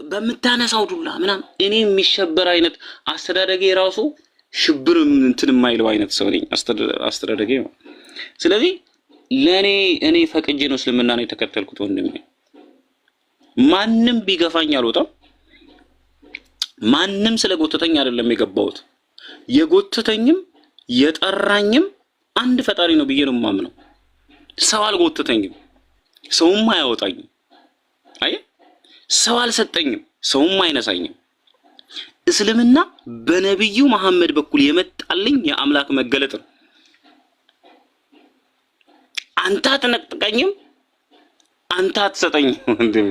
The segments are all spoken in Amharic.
በምታነሳው ዱላ ምናምን እኔ የሚሸበር አይነት አስተዳደጌ ራሱ ሽብር እንትን የማይለው አይነት ሰው ነኝ አስተዳደጌ ነው። ስለዚህ ለኔ እኔ ፈቅጄ ነው እስልምና ነው የተከተልኩት ወንድሜ። ማንም ቢገፋኝ አልወጣም። ማንም ስለጎተተኝ አይደለም የገባሁት። የጎተተኝም የጠራኝም አንድ ፈጣሪ ነው ብዬ ነው የማምነው። ሰው አልጎተተኝም፣ ሰውም አያወጣኝም። አይ ሰው አልሰጠኝም፣ ሰውም አይነሳኝም። እስልምና በነብዩ መሐመድ በኩል የመጣልኝ የአምላክ መገለጥ ነው። አንተ አትነጥቀኝም፣ አንተ አትሰጠኝም ወንድሜ።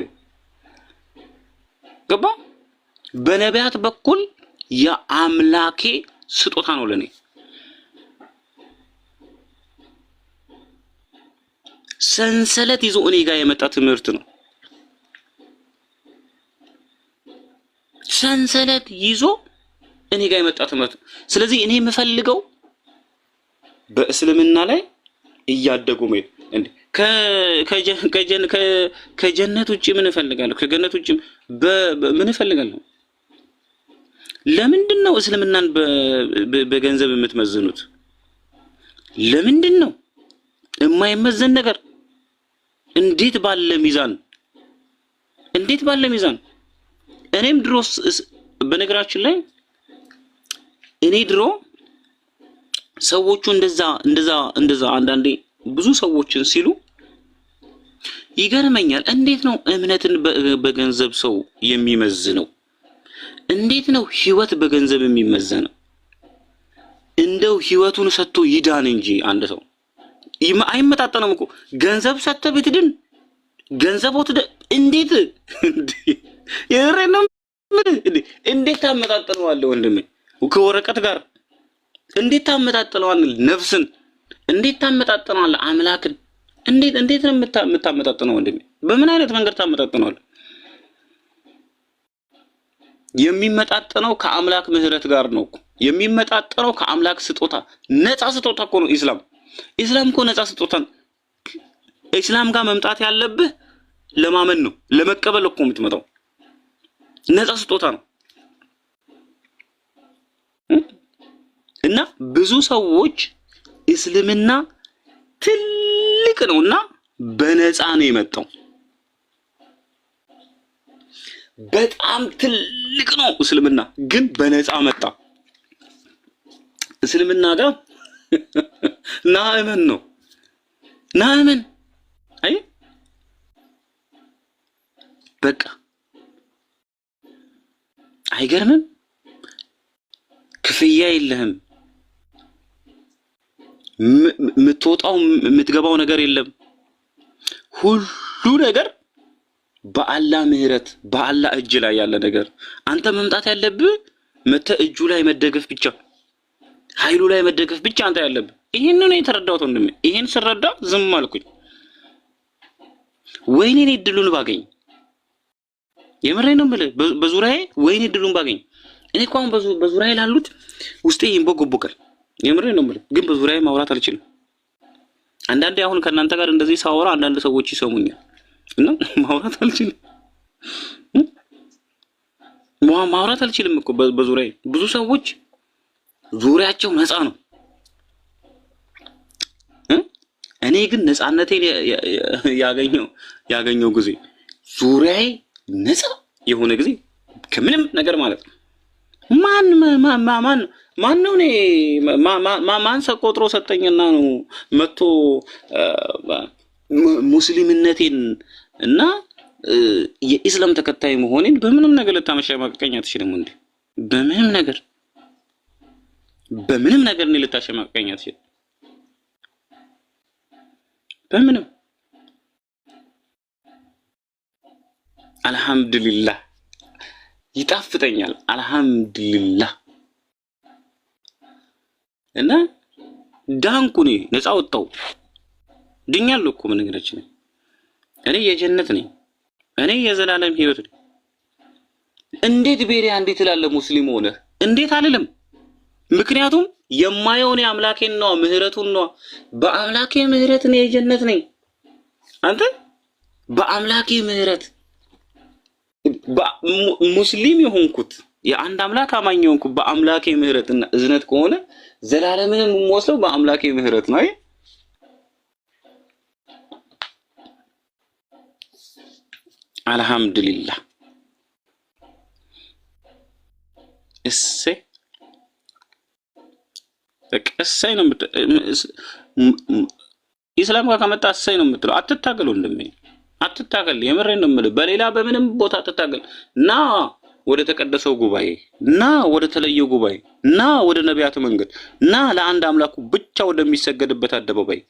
ገባ? በነቢያት በኩል የአምላኬ ስጦታ ነው ለኔ። ሰንሰለት ይዞ እኔ ጋር የመጣ ትምህርት ነው። ሰንሰለት ይዞ እኔ ጋር የመጣ ትምህርት። ስለዚህ እኔ የምፈልገው በእስልምና ላይ እያደጉ መሄድ እንዴ ከጀነት ውጪ ምን እፈልጋለሁ? ከገነት ውጪ ምን እፈልጋለሁ? ለምንድን ነው እስልምናን በገንዘብ የምትመዝኑት? ለምንድን ነው የማይመዘን ነገር? እንዴት ባለ ሚዛን! እንዴት ባለ ሚዛን! እኔም ድሮስ በነገራችን ላይ እኔ ድሮ ሰዎቹ እንደዛ አንዳንዴ ብዙ ሰዎችን ሲሉ ይገርመኛል። እንዴት ነው እምነትን በገንዘብ ሰው የሚመዝነው? እንዴት ነው ህይወት በገንዘብ የሚመዘነው? እንደው ህይወቱን ሰጥቶ ይዳን እንጂ አንድ ሰው አይመጣጠንም እኮ። ገንዘብ ሰጥተህ ብትድን ገንዘብ ወጥደ እንዴት የረንም እንዴት ታመጣጥነዋለህ ወንድሜ? ከወረቀት ጋር እንዴት ታመጣጥነዋለህ? ነፍስን እንዴት ታመጣጥነዋለህ? አምላክን እንዴት ነው የምታመጣጥነው ወንድሜ? በምን አይነት መንገድ ታመጣጥነዋለህ? የሚመጣጠነው ከአምላክ ምህረት ጋር ነው እኮ። የሚመጣጠነው ከአምላክ ስጦታ፣ ነፃ ስጦታ እኮ ነው ኢስላም። ኢስላም እኮ ነፃ ስጦታ። ኢስላም ጋር መምጣት ያለብህ ለማመን ነው፣ ለመቀበል እኮ የምትመጣው ነፃ ስጦታ ነው። እና ብዙ ሰዎች እስልምና ትልቅ ነውና በነፃ ነው የመጣው። በጣም ትልቅ ነው እስልምና፣ ግን በነፃ መጣ። እስልምና ጋር ናእመን ነው ናእመን። አይ በቃ አይገርምም? ክፍያ የለህም፣ የምትወጣው የምትገባው ነገር የለም። ሁሉ ነገር በአላህ ምህረት በአላህ እጅ ላይ ያለ ነገር። አንተ መምጣት ያለብህ መተህ እጁ ላይ መደገፍ ብቻ፣ ኃይሉ ላይ መደገፍ ብቻ አንተ ያለብህ። ይሄንን ነው የተረዳሁት ወንድሜ። ይሄን ስረዳ ዝም አልኩኝ። ወይኔ እኔ እድሉን ባገኝ፣ የምሬን ነው የምልህ፣ በዙሪያዬ ወይኔ እድሉን ባገኝ። እኔ እኮ አሁን በዙሪያዬ ላሉት ውስጤ ይንቦገቦጋል። የምሬን ነው የምልህ፣ ግን በዙሪያዬ ማውራት አልችልም። አንዳንዴ አሁን ከእናንተ ጋር እንደዚህ ሳወራ አንዳንድ ሰዎች ይሰሙኛል እና ማውራት አልችልም። ማውራት አልችልም እኮ በዙሪያዬ ብዙ ሰዎች ዙሪያቸው ነፃ ነው። እኔ ግን ነፃነቴን ያገኘው ጊዜ ዙሪያዬ ነፃ የሆነ ጊዜ ከምንም ነገር ማለት ነው። ማን ነው እኔ ማን ቆጥሮ ሰጠኝና ነው መጥቶ ሙስሊምነቴን እና የኢስላም ተከታይ መሆኔን በምንም ነገር ልታመሻማቀቀኝ አትችልም እንዴ? በምንም ነገር እኔ ልታሸማቀቀኝ አትችልም። በምንም አልহামዱሊላህ ይጣፍጠኛል። አልহামዱሊላህ እና ዳንኩኔ ነፃ ወጣው ድኛለሁ እኮ በነገራችን ላይ እኔ የጀነት ነኝ። እኔ የዘላለም ህይወት ነኝ። እንዴት ቤሪያ እንዴት እላለሁ ሙስሊም ሆነ እንዴት አልልም? ምክንያቱም የማየውን አምላኬን ነው ምህረቱን ነው። በአምላኬ ምህረት ነው የጀነት ነኝ። አንተ በአምላኬ ምህረት ሙስሊም የሆንኩት የአንድ አምላክ አማኝ የሆንኩት በአምላኬ ምህረትና እዝነት ከሆነ ዘላለምን የምወስደው በአምላኬ ምህረት ነው። አልহামዱሊላህ እሰይ እሰይ ነው ኢስላም ጋር ከመጣ እሰይ ነው የምትለው። አትታገል ወንድሜ አትታገል። የምሬን ነው የምልህ። በሌላ በምንም ቦታ አትታገል። ና ወደ ተቀደሰው ጉባኤ፣ ና ወደ ተለየው ጉባኤ፣ ና ወደ ነቢያት መንገድ፣ ና ለአንድ አምላኩ ብቻ ወደሚሰገድበት አደባባይ፣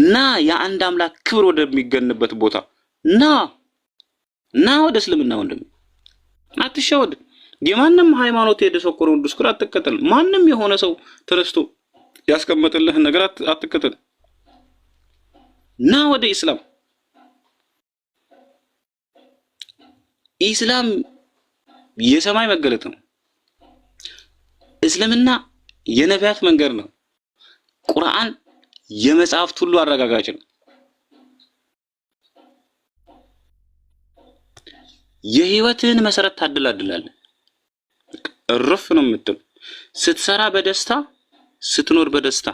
ና የአንድ አምላክ ክብር ወደሚገንበት ቦታ፣ ና ወደ እስልምና ወንድሜ። አትሸወድ። የማንም ሃይማኖት የደሰኮረውን ዲስኩር አትከተል። ማንም የሆነ ሰው ተነስቶ ያስቀመጠልህን ነገር አትከተል። ና ወደ ኢስላም። ኢስላም የሰማይ መገለጥ ነው። እስልምና የነቢያት መንገድ ነው። ቁርአን የመጽሐፍት ሁሉ አረጋጋጭ ነው። የህይወትህን መሰረት ታድላድላለህ። እርፍ ነው የምትለው። ስትሰራ በደስታ ስትኖር በደስታ።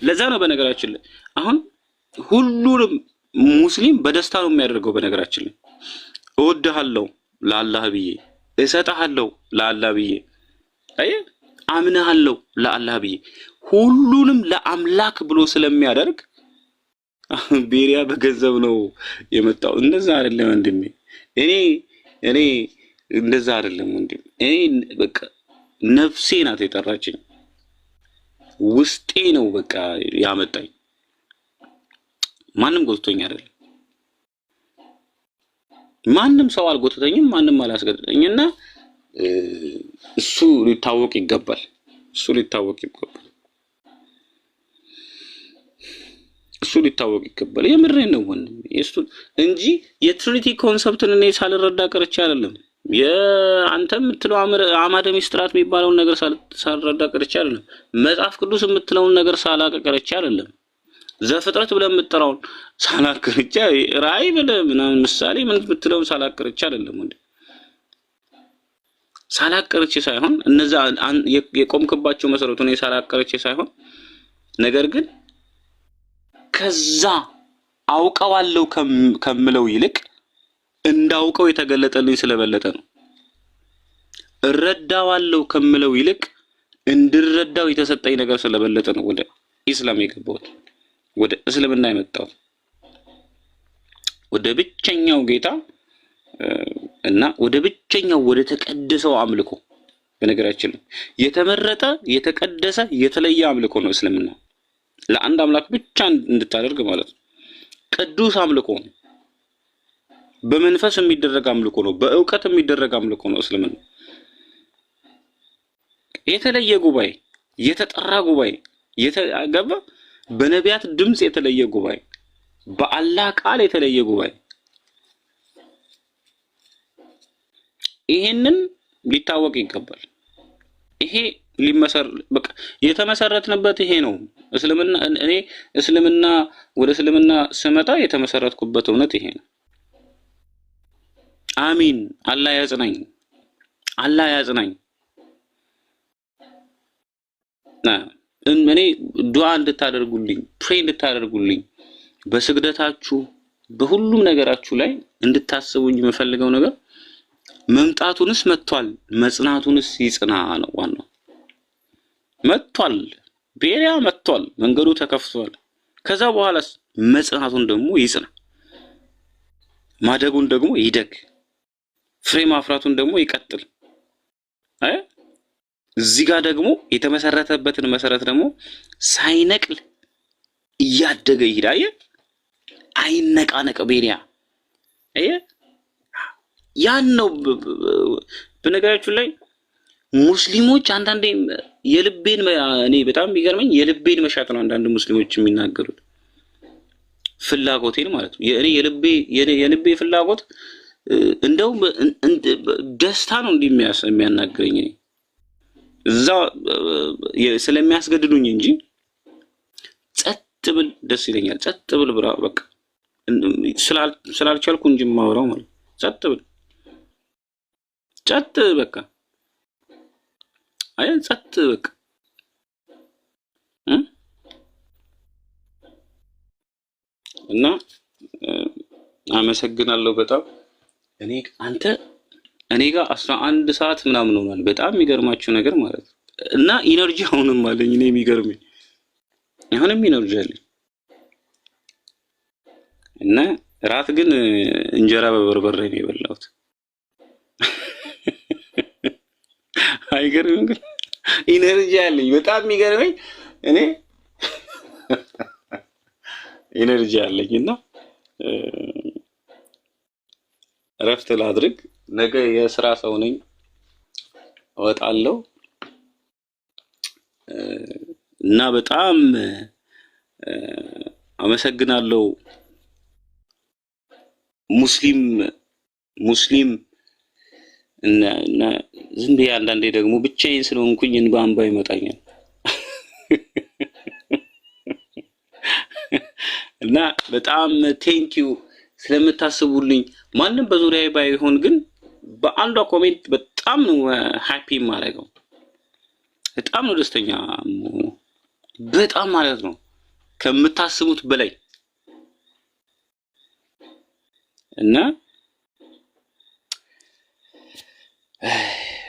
ለዛ ነው በነገራችን ላይ አሁን ሁሉንም ሙስሊም በደስታ ነው የሚያደርገው። በነገራችን ላይ እወድሃለሁ ለአላህ ብዬ፣ እሰጥሃለሁ ለአላህ ብዬ፣ አምንሃለሁ ለአላህ ብዬ፣ ሁሉንም ለአምላክ ብሎ ስለሚያደርግ ቤሪያ በገንዘብ ነው የመጣው። እንደዛ አይደለም ወንድሜ። እኔ እንደዛ አይደለም ወንድሜ። እኔ በቃ ነፍሴ ናት የጠራችኝ፣ ውስጤ ነው በቃ ያመጣኝ። ማንም ጎትቶኝ አይደለም። ማንም ሰው አልጎተተኝም፣ ማንም አላስገደደኝና እሱ ሊታወቅ ይገባል። እሱ ሊታወቅ ይገባል። የምሬን ነው ወንድሜ። እሱ እንጂ የትሪኒቲ ኮንሰፕትን እኔ ሳልረዳ ቀርቼ አይደለም። የአንተ የምትለው አማደ ሚስጥራት የሚባለውን ነገር ሳልረዳ ቀርቼ አይደለም። መጽሐፍ ቅዱስ የምትለውን ነገር ሳላቀ ቀርቼ አይደለም። ዘፍጥረት ብለን የምትጠራውን ሳላቀርቼ፣ ራእይ ብለን ምናምን ምሳሌ ምን የምትለውን ሳላቀርቼ አይደለም ወንድሜ። ሳላቀርቼ ሳይሆን እነዛ የቆምክባቸው መሰረቱ ነው ሳላቀርቼ ሳይሆን፣ ነገር ግን ከዛ አውቀዋለሁ ከምለው ይልቅ እንዳውቀው የተገለጠልኝ ስለበለጠ ነው። እረዳዋለሁ ከምለው ይልቅ እንድረዳው የተሰጠኝ ነገር ስለበለጠ ነው ወደ ኢስላም የገባሁት፣ ወደ እስልምና የመጣሁት፣ ወደ ብቸኛው ጌታ እና ወደ ብቸኛው ወደ ተቀደሰው አምልኮ። በነገራችን ላይ የተመረጠ የተቀደሰ የተለየ አምልኮ ነው እስልምና። ለአንድ አምላክ ብቻ እንድታደርግ ማለት ነው። ቅዱስ አምልኮ ነው። በመንፈስ የሚደረግ አምልኮ ነው። በእውቀት የሚደረግ አምልኮ ነው እስልምና። የተለየ ጉባኤ፣ የተጠራ ጉባኤ፣ የተገባ በነቢያት ድምጽ የተለየ ጉባኤ፣ በአላህ ቃል የተለየ ጉባኤ። ይሄንን ሊታወቅ ይገባል። ይሄ በቃ የተመሰረትንበት ይሄ ነው እስልምና። እኔ እስልምና ወደ እስልምና ስመጣ የተመሰረትኩበት እውነት ይሄ ነው። አሚን። አላህ ያጽናኝ፣ አላህ ያጽናኝ። እኔ ዱዓ እንድታደርጉልኝ፣ ፕሬ እንድታደርጉልኝ፣ በስግደታችሁ በሁሉም ነገራችሁ ላይ እንድታስቡኝ የምፈልገው ነገር መምጣቱንስ መጥቷል፣ መጽናቱንስ ይጽና ነው ዋናው። መጥቷል፣ ቤሪያ መጥቷል፣ መንገዱ ተከፍቷል። ከዛ በኋላስ መጽናቱን ደግሞ ይጽና፣ ማደጉን ደግሞ ይደግ፣ ፍሬ ማፍራቱን ደግሞ ይቀጥል። እዚህ ጋር ደግሞ የተመሰረተበትን መሰረት ደግሞ ሳይነቅል እያደገ ይሄዳል። አይነቃነቅ ቤሪያ ያን ነው። በነገራችሁ ላይ ሙስሊሞች አንዳንዴ የልቤን እኔ በጣም የሚገርመኝ የልቤን መሻት ነው አንዳንድ ሙስሊሞች የሚናገሩት፣ ፍላጎቴን ማለት ነው። እኔ የልቤ ፍላጎት እንደው ደስታ ነው የሚያናግረኝ እኔ እዛ ስለሚያስገድዱኝ እንጂ ጸጥ ብል ደስ ይለኛል። ጸጥ ብል ብራ በቃ ስላልቻልኩ እንጂ ማወራው ማለት ጸጥ ብል ጸጥ በቃ አይ ጸጥ በቃ እና አመሰግናለሁ በጣም እኔ ጋር 11 ሰዓት ምናምን ሆኗል። በጣም የሚገርማችሁ ነገር ማለት ነው። እና ኢነርጂ አሁንም አለኝ። እኔ የሚገርመኝ አሁንም ኢነርጂ አለኝ። እና ራት ግን እንጀራ በበርበሬ ነው የበላሁት። አይገርምም? ግን ኢነርጂ አለኝ። በጣም የሚገርመኝ እኔ ኢነርጂ አለኝ እና እረፍት ላድርግ። ነገ የስራ ሰው ነኝ፣ እወጣለሁ እና በጣም አመሰግናለሁ። ሙስሊም እና ዝም ብዬ አንዳንዴ ደግሞ ብቻዬን ስለሆንኩኝ እንባ ይመጣኛል እና በጣም ቴንኪዩ ስለምታስቡልኝ። ማንም በዙሪያዬ ባይሆን ግን በአንዷ ኮሜንት በጣም ነው ሃፒ ማረገው። በጣም ነው ደስተኛ በጣም ማለት ነው ከምታስቡት በላይ እና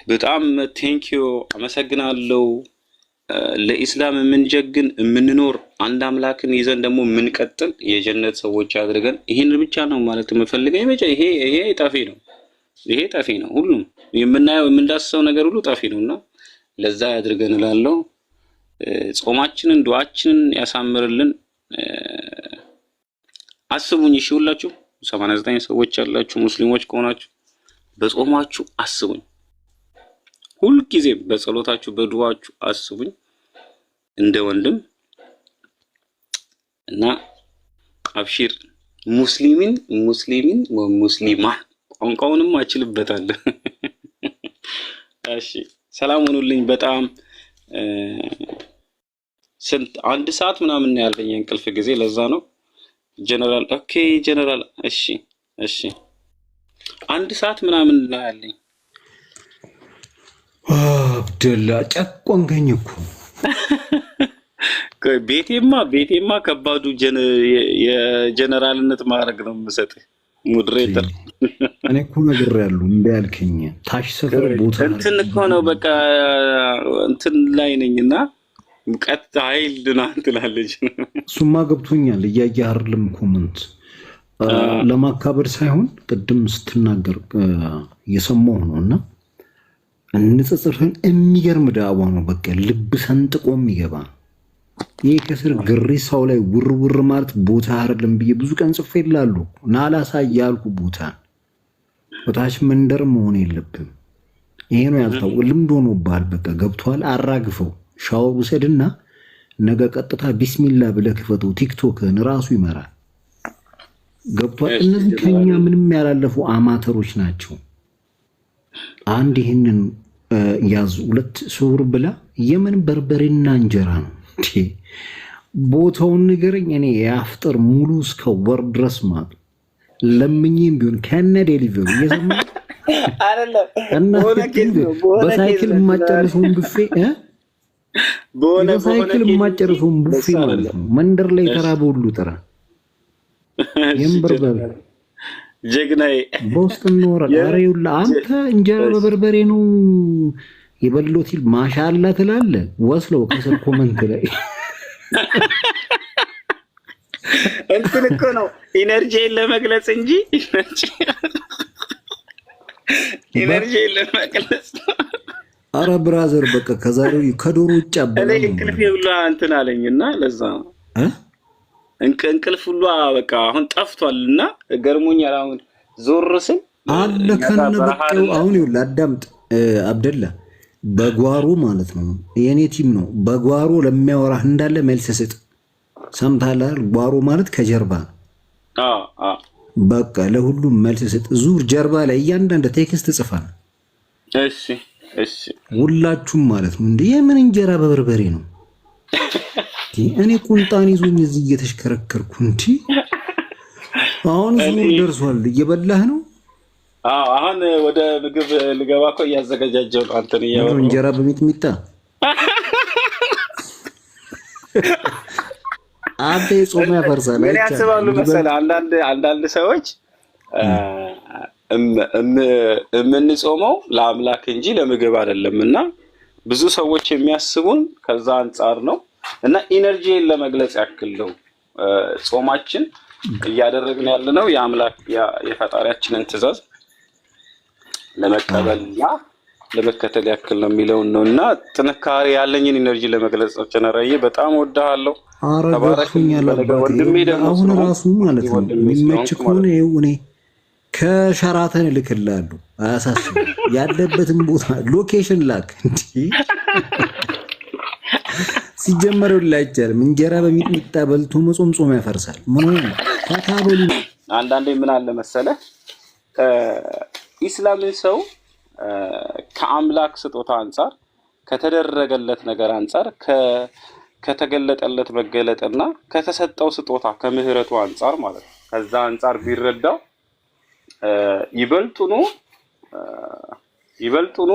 በጣም ቴንኪዩ አመሰግናለሁ። ለኢስላም የምንጀግን የምንኖር አንድ አምላክን ይዘን ደግሞ የምንቀጥል የጀነት ሰዎች አድርገን ይሄን ብቻ ነው ማለት የምፈልገው። ይሄ ጠፊ ነው። ሁሉም የምናየው የምንዳስሰው ነገር ሁሉ ጠፊ ነውና ለዛ ያድርገን እላለሁ። ጾማችንን ዱዓችንን ያሳምርልን። አስቡኝ እሺ፣ ሁላችሁ 89 ሰዎች ያላችሁ ሙስሊሞች ከሆናችሁ በጾማችሁ አስቡኝ። ሁልጊዜም በጸሎታችሁ በዱዓችሁ አስቡኝ እንደ ወንድም እና አብሽር ሙስሊሚን ወሙስሊማ ቋንቋውንም አችልበታለሁ። እሺ ሰላም ሁኑልኝ። በጣም ስንት 1 ሰዓት ምናምን ነው ያለኝ እንቅልፍ ጊዜ፣ ለዛ ነው ጀነራል። ኦኬ ጀነራል። እሺ 1 ሰዓት ምናምን ነው ያለኝ። አብደላ ጨቆንከኝ እኮ። ቤቴማ ከባዱ የጀነራልነት ማዕረግ ነው የምሰጥህ ሞዴሬተር። እኔ እኮ ነግሬያለሁ እምቢ አልከኝ። ታች ሰፈር ቦታ እንትን እኮ ነው በቃ እንትን ላይ ነኝና ሙቀት ኃይል ድና ትላለች። እሱማ ገብቶኛል። እያየህ አይደለም ኮመንት ለማካበድ ሳይሆን ቅድም ስትናገር እየሰማሁ ነውና እንጽጽፍን የሚገርም ዳዋ ነው። በቃ ልብ ሰንጥቆ የሚገባ ይሄ ከስር ግሪሳው ላይ ውርውር ማለት ቦታ አይደለም ብዬ ብዙ ቀን ጽፌ ይላሉ ናላሳይ ያልኩ ቦታ ወታች መንደር መሆን የለብም። ይሄ ነው ያልታው ልምዶ ነው ባል በቃ ገብቷል። አራግፈው ሻወር ውሰድና ነገ ቀጥታ ቢስሚላ ብለህ ክፈተው። ቲክቶክን ራሱ ይመራል። ገብቷል። እነዚህ ከኛ ምንም ያላለፉ አማተሮች ናቸው። አንድ ይሄንን ያዙ 2 ሱር ብላ የምን በርበሬና እንጀራ ነው እንዴ? ቦታውን ንገረኝ። እኔ ያፍጥር ሙሉ እስከ ወር ድረስ ማለት ለምኝም ቢሆን ከነ ዴሊቨሪ እየሰማ አይደለም እና በሳይክል ማጨረሰውን ቡፌ በሳይክል ማጨረሰውን ቡፌ ማለት ነው። መንደር ላይ ተራበ ሁሉ ጥራ የምበርበሬ ጀግናዬ በውስጥ ነው አሬው አንተ እንጀራ በበርበሬ ነው የበሎት ይል ማሻአላ ትላለህ። ወስለው ከስር ኮመንት ላይ እንትን እኮ ነው ኢነርጂን ለመግለጽ እንጂ ኢነርጂን ለመግለጽ። አረ ብራዘር በቃ ከዛሬው ከዶሮ ውጭ አበላ እኔ እንቅልፍ ሁሉ እንትን አለኝና ለዛ እንቅልፍ ሁሉ በቃ አሁን ጠፍቷልና ገርሞኛል። አሁን ዞር ስል አለ ከነበቀው አሁን ይኸውልህ አዳምጥ አብደላ በጓሮ ማለት ነው የኔ ቲም ነው። በጓሮ ለሚያወራህ እንዳለ መልስ ስጥ። ሰምታለህ? ጓሮ ማለት ከጀርባ በቃ ለሁሉም መልስ ስጥ። ዙር ጀርባ ላይ እያንዳንዱ ቴክስት ጽፋል። እሺ ሁላችሁም ማለት ነው። እንዴ የምን እንጀራ በበርበሬ ነው? እኔ ቁንጣን ይዞኝ እዚህ እየተሽከረከርኩ እንጂ አሁን ዙር ደርሷል። እየበላህ ነው አሁን ወደ ምግብ ልገባ እኮ እያዘገጃጀው ነው። አንተን እያወራሁ እንጀራ በሚጥሚጣ አንተ ጾም ያፈርሳል። ምን ያስባሉ መሰለህ? አንዳንድ ሰዎች የምንጾመው ለአምላክ እንጂ ለምግብ አይደለም እና ብዙ ሰዎች የሚያስቡን ከዛ አንጻር ነው እና ኢነርጂን ለመግለጽ ያክል ነው ጾማችን እያደረግን ያለነው የአምላክ የፈጣሪያችንን ትእዛዝ ለመቀበልና ለመከተል ያክል ነው የሚለውን ነው እና ጥንካሬ ያለኝን ኢነርጂ ለመግለጽ ጀነራዬ በጣም ወድሃለሁ። ተባረክልኝ። አሁን ራሱ ማለት ነው የሚመች ከሆነ እኔ ከሸራተን እልክልሃለሁ። አያሳስብም። ያለበትን ቦታ ሎኬሽን ላክ። እንዴ ሲጀመር አይቻልም። እንጀራ በሚጥሚጣ በልቶ መጾም ያፈርሳል። ምን ሆነ ታካበሉ። አንዳንዴ ምን አለ መሰለህ ኢስላምን ሰው ከአምላክ ስጦታ አንጻር ከተደረገለት ነገር አንጻር ከተገለጠለት መገለጥና ከተሰጠው ስጦታ ከምህረቱ አንጻር ማለት ነው ከዛ አንጻር ቢረዳው ይበልጡኑ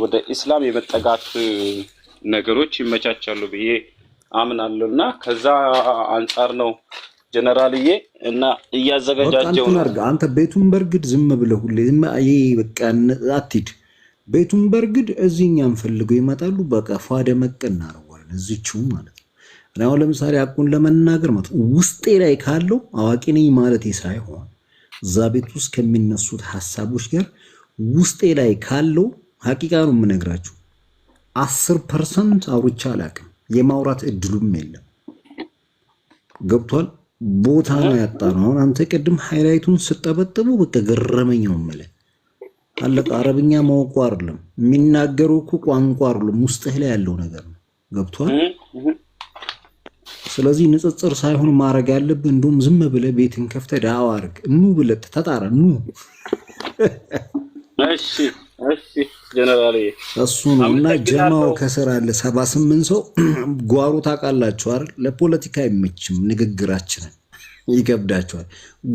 ወደ ኢስላም የመጠጋት ነገሮች ይመቻቻሉ ብዬ አምናለሁና ከዛ አንጻር ነው ጀነራልዬ እና እያዘጋጃጀው ነው። አንተ ቤቱን በርግድ ዝም ብለህ ሁሌ በቃ አትሂድ። ቤቱን በርግድ እዚህኛም ፈልገው ይመጣሉ። በቃ ፏደ መቀና ነው እዚችው ማለት ነው። እና ለምሳሌ አቁን ለመናገር ማለት ውስጤ ላይ ካለው አዋቂ ነኝ ማለት ሳይሆን እዛ ቤት ውስጥ ከሚነሱት ሐሳቦች ጋር ውስጤ ላይ ካለው ሐቂቃ ነው የምነግራችሁ 10% አውርቻ አላውቅም። የማውራት እድሉም የለም። ገብቷል። ቦታ ነው ያጣነው። አሁን አንተ ቅድም ሃይላይቱን ስጠበጥቡ በቃ ገረመኝ ነው የምልህ። አለቃ አረብኛ ማወቁ አይደለም የሚናገረው እኮ ቋንቋ አይደለም ውስጥህ ላይ ያለው ነገር ነው። ገብቷል። ስለዚህ ንጽጽር ሳይሆን ማድረግ ያለብህ እንደውም ዝም ብለህ ቤትን ከፍተህ ዳዋ አድርግ። ብለህ ተጣራ እሺ ጀነራል እሱ ነው እና ጀማው ከስራ አለ 78 ሰው ጓሩ ታውቃላችሁ አይደል? ለፖለቲካ አይመችም ንግግራችንን ይገብዳችኋል።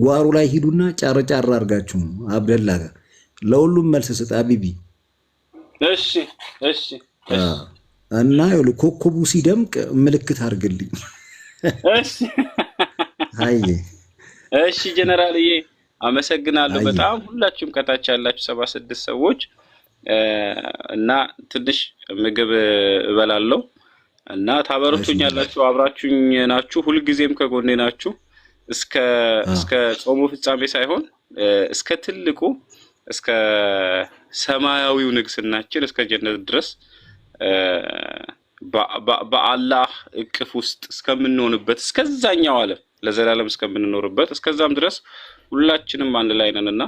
ጓሩ ላይ ሂዱና ጫርጫር አድርጋችሁ አብደላ ጋር ለሁሉም መልስ ስጥ አቢቢ። እሺ እና ይኸውልህ ኮከቡ ሲደምቅ ምልክት አድርግልኝ። እሺ ጀነራልዬ አመሰግናለሁ በጣም ሁላችሁም ከታች ያላችሁ 76 ሰዎች እና ትንሽ ምግብ እበላለሁ እና ታበረቱኛላችሁ። አብራችሁኝ ናችሁ፣ ሁልጊዜም ከጎኔ ናችሁ። እስከ ጾሙ ፍጻሜ ሳይሆን እስከ ትልቁ እስከ ሰማያዊው ንግስናችን እስከ ጀነት ድረስ በአላህ እቅፍ ውስጥ እስከምንሆንበት እስከዛኛው ዓለም ለዘላለም እስከምንኖርበት እስከዛም ድረስ ሁላችንም አንድ ላይ ነንና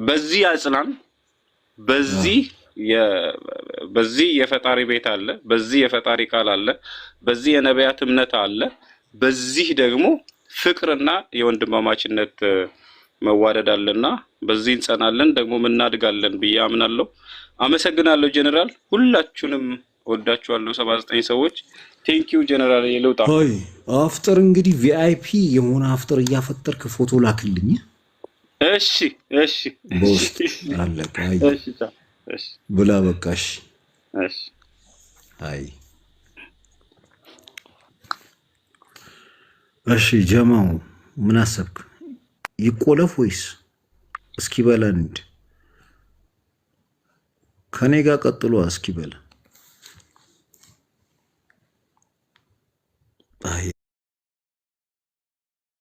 በዚህ አጽናን። በዚህ የፈጣሪ ቤት አለ፣ በዚህ የፈጣሪ ቃል አለ፣ በዚህ የነቢያት እምነት አለ፣ በዚህ ደግሞ ፍቅርና የወንድማማችነት መዋደድ አለና በዚህ እንጸናለን ደግሞ እናድጋለን ብዬ አምናለሁ። አመሰግናለሁ ጀነራል፣ ሁላችሁንም ወዳችኋለሁ። 79 ሰዎች ቴንኪው ጀነራል። የለውጣ ሆይ አፍጥር እንግዲህ ቪአይፒ የሆነ አፍጥር እያፈጠርክ ፎቶ ላክልኝ። እሺ አለቀ። ብላ በቃሽ። እሺ ጀማው ምን አሰብክ? ይቆለፍ ወይስ እስኪ በላ እንድ ከኔ ጋር ቀጥሎ እስኪ በላ